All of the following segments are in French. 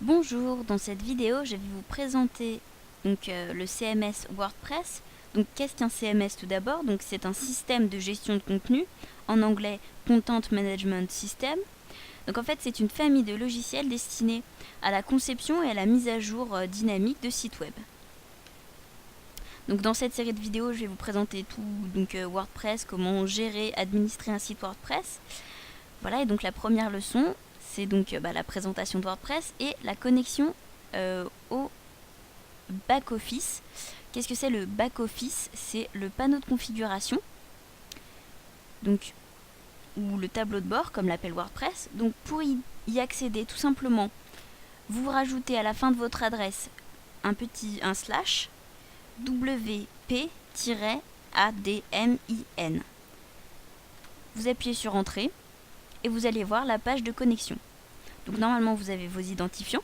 Bonjour, dans cette vidéo, je vais vous présenter le CMS WordPress. Donc, qu'est-ce qu'un CMS tout d'abord? Donc, c'est un système de gestion de contenu, en anglais Content Management System. Donc, en fait, c'est une famille de logiciels destinés à la conception et à la mise à jour dynamique de sites web. Donc, dans cette série de vidéos, je vais vous présenter tout WordPress, comment gérer, administrer un site WordPress. Voilà, et donc la première leçon, c'est la présentation de WordPress et la connexion au back-office. Qu'est-ce que c'est le back-office? C'est le panneau de configuration, ou le tableau de bord, comme l'appelle WordPress. Donc pour y accéder, tout simplement, vous rajoutez à la fin de votre adresse un slash wp-admin. Vous appuyez sur Entrée et vous allez voir la page de connexion. Donc normalement vous avez vos identifiants,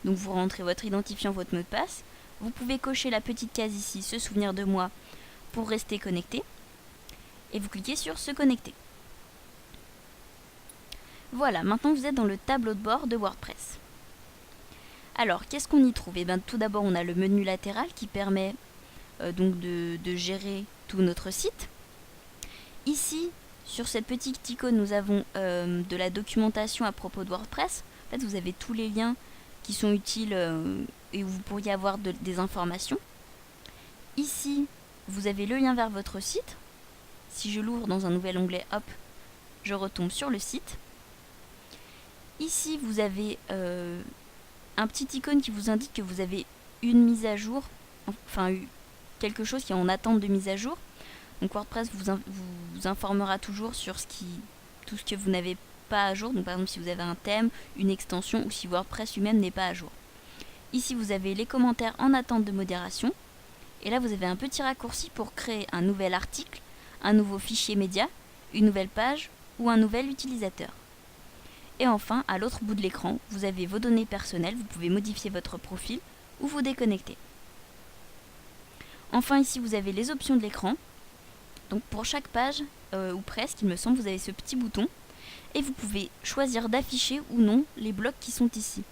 donc vous rentrez votre identifiant, votre mot de passe. Vous pouvez cocher la petite case ici, se souvenir de moi, pour rester connecté. Et vous cliquez sur se connecter. Voilà, maintenant vous êtes dans le tableau de bord de WordPress. Alors, qu'est-ce qu'on y trouve? Eh bien, tout d'abord, on a le menu latéral qui permet de gérer tout notre site. Ici, sur cette petite icône, nous avons de la documentation à propos de WordPress. En fait, vous avez tous les liens qui sont utiles et où vous pourriez avoir des informations. Ici, vous avez le lien vers votre site. Si je l'ouvre dans un nouvel onglet, hop, je retombe sur le site. Ici, vous avez un petit icône qui vous indique que vous avez une mise à jour, enfin quelque chose qui est en attente de mise à jour. Donc WordPress vous informera toujours sur tout ce que vous n'avez pas à jour. Donc par exemple si vous avez un thème, une extension ou si WordPress lui-même n'est pas à jour. Ici vous avez les commentaires en attente de modération. Et là vous avez un petit raccourci pour créer un nouvel article, un nouveau fichier média, une nouvelle page ou un nouvel utilisateur. Et enfin, à l'autre bout de l'écran, vous avez vos données personnelles, vous pouvez modifier votre profil ou vous déconnecter. Enfin ici vous avez les options de l'écran. Donc pour chaque page, ou presque, il me semble, vous avez ce petit bouton et vous pouvez choisir d'afficher ou non les blocs qui sont ici.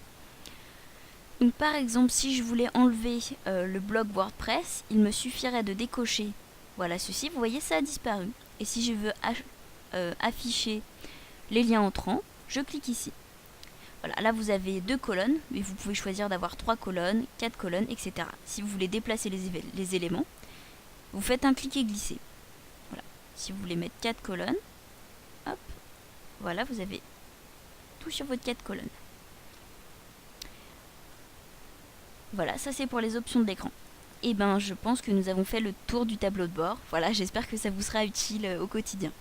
Donc par exemple, si je voulais enlever le bloc WordPress, il me suffirait de décocher, voilà ceci, vous voyez ça a disparu. Et si je veux afficher les liens entrants, je clique ici. Voilà, là vous avez 2 colonnes, mais vous pouvez choisir d'avoir 3 colonnes, 4 colonnes, etc. Si vous voulez déplacer les éléments, vous faites un cliquer glisser. Voilà. Si vous voulez mettre 4 colonnes, hop, voilà, vous avez tout sur votre 4 colonnes. Voilà, ça c'est pour les options de l'écran. Et ben, je pense que nous avons fait le tour du tableau de bord. Voilà, j'espère que ça vous sera utile au quotidien.